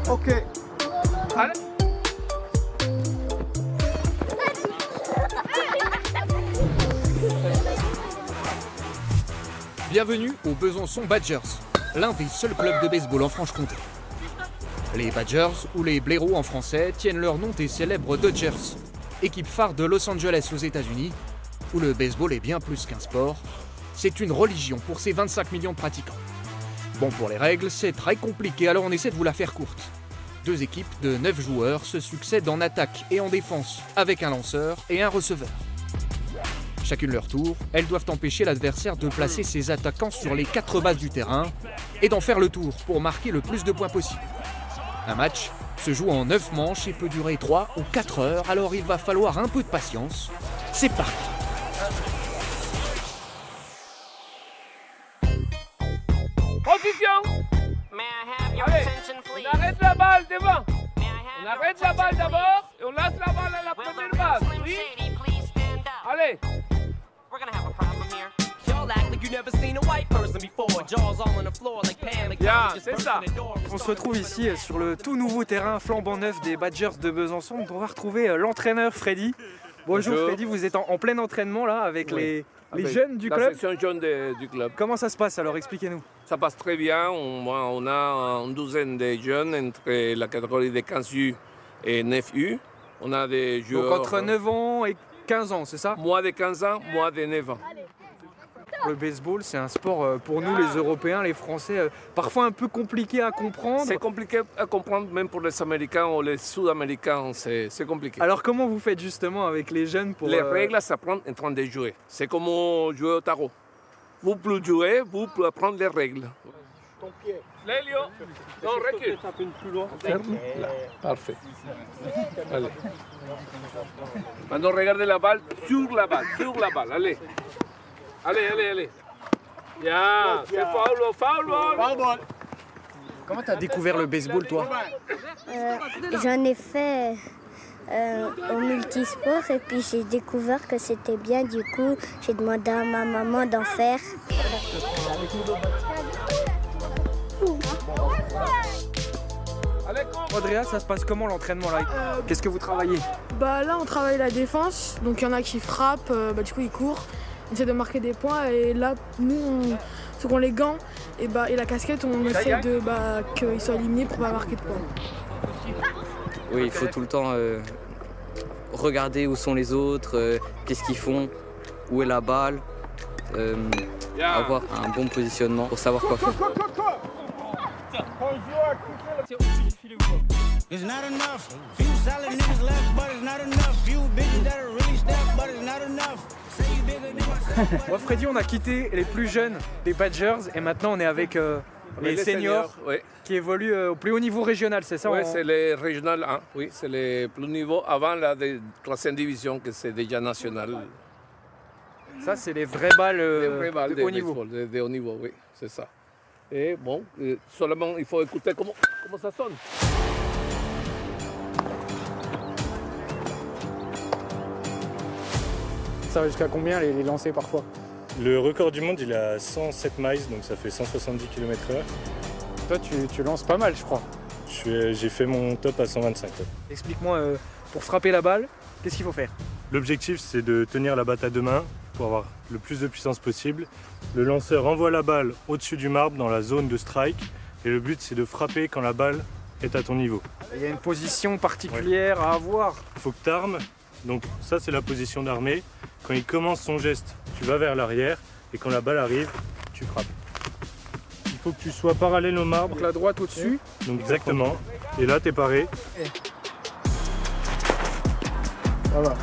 Ok. Allez. Bienvenue au Besançon Badgers, l'un des seuls clubs de baseball en Franche-Comté. Les Badgers, ou les blaireaux en français, tiennent leur nom des célèbres Dodgers, équipe phare de Los Angeles aux États-Unis, où le baseball est bien plus qu'un sport, c'est une religion pour ses 25 millions de pratiquants. Bon, pour les règles, c'est très compliqué, alors on essaie de vous la faire courte. Deux équipes de 9 joueurs se succèdent en attaque et en défense, avec un lanceur et un receveur. Chacune leur tour, elles doivent empêcher l'adversaire de placer ses attaquants sur les 4 bases du terrain et d'en faire le tour pour marquer le plus de points possible. Un match se joue en 9 manches et peut durer 3 ou 4 heures, alors il va falloir un peu de patience. C'est parti! Position! Allez, on arrête la balle devant. On arrête la balle d'abord et on lance la balle à la première base. Oui? Allez! Bien, c'est ça. On se retrouve ici sur le tout nouveau terrain flambant neuf des Badgers de Besançon. On va retrouver l'entraîneur Freddy. Bonjour Freddy, vous êtes en plein entraînement là avec les jeunes du club. La section jeune du club. Comment ça se passe alors? Expliquez-nous. Ça passe très bien. On a une douzaine de jeunes entre la catégorie de 15U et 9U. On a des joueurs. Donc entre 9 ans et 15 ans, c'est ça? Moi de 15 ans, moi de 9 ans. Le baseball, c'est un sport pour nous les Européens, les Français, parfois un peu compliqué à comprendre. C'est compliqué à comprendre même pour les Américains ou les Sud-Américains, c'est compliqué. Alors comment vous faites justement avec les jeunes pour... Les règles s'apprennent en train de jouer. C'est comme jouer au tarot. Vous pouvez jouer, vous pouvez apprendre les règles. Ton pied. Lélio, non, recule. Un peu plus loin. Là, parfait. Allez. Maintenant, regardez la balle, allez. Allez. Bien, c'est foul ball. Comment tu as découvert le baseball, toi? J'en ai fait au multisport et puis j'ai découvert que c'était bien. Du coup, j'ai demandé à ma maman d'en faire. Andrea, ça se passe comment l'entraînement là? Qu'est-ce que vous travaillez? Là, on travaille la défense. Donc, il y en a qui frappent, du coup, ils courent. On essaie de marquer des points. Et là, nous, ceux qui ont les gants et la casquette, on essaie de qu'ils soient éliminés pour pas marquer de points. Oui, il faut tout le temps regarder où sont les autres, qu'est-ce qu'ils font, où est la balle, avoir un bon positionnement pour savoir quoi faire. It's not enough. Few solid niggas left, but it's not enough. Few bitches that are really stepped, but it's not enough. Say you bigger than myself. Moi, Freddy, on a quitté les plus jeunes des Badgers et maintenant on est avec les seniors oui. qui évoluent au plus haut niveau régional, c'est ça? Oui, c'est les régional 1, oui, c'est le plus niveau avant la classe division, que c'est déjà national. Ça, c'est les vraies balles, de haut niveau. De haut niveau, oui, c'est ça. Et bon, seulement il faut écouter comment ça sonne. Ça va jusqu'à combien les lancers parfois? Le record du monde, il est à 107 miles, donc ça fait 170 km/h. Toi, tu lances pas mal, je crois. J'ai fait mon top à 125. Explique-moi, pour frapper la balle, qu'est-ce qu'il faut faire? L'objectif, c'est de tenir la batte à 2 mains pour avoir le plus de puissance possible. Le lanceur envoie la balle au-dessus du marbre dans la zone de strike. Et le but, c'est de frapper quand la balle est à ton niveau. Il y a une position particulière à avoir. Il faut que tu armes. Donc ça, c'est la position d'armée. Quand il commence son geste, tu vas vers l'arrière. Et quand la balle arrive, tu frappes. Il faut que tu sois parallèle au marbre. Donc la droite au-dessus. Donc exactement. Et là, tu es paré. Voilà.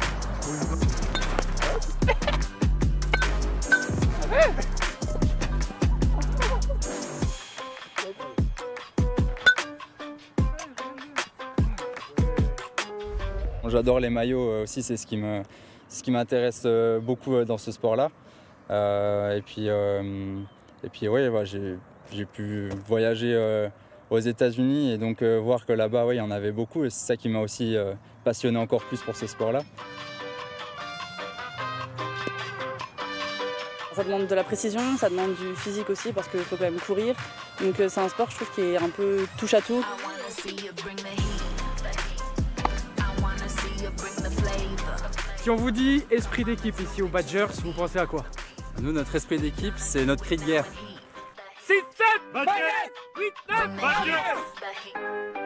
J'adore les maillots aussi, c'est ce qui m'intéresse beaucoup dans ce sport-là. Et puis ouais, j'ai pu voyager aux États-Unis et donc voir que là-bas, il y en avait beaucoup. Et c'est ça qui m'a aussi passionné encore plus pour ce sport-là. Ça demande de la précision, ça demande du physique aussi parce qu'il faut quand même courir. Donc c'est un sport, je trouve, qui est un peu touche à tout. Si on vous dit esprit d'équipe ici aux Badgers, vous pensez à quoi? Nous, notre esprit d'équipe, c'est notre cri de guerre. 6, 7, Badgers! 8, 9, Badgers!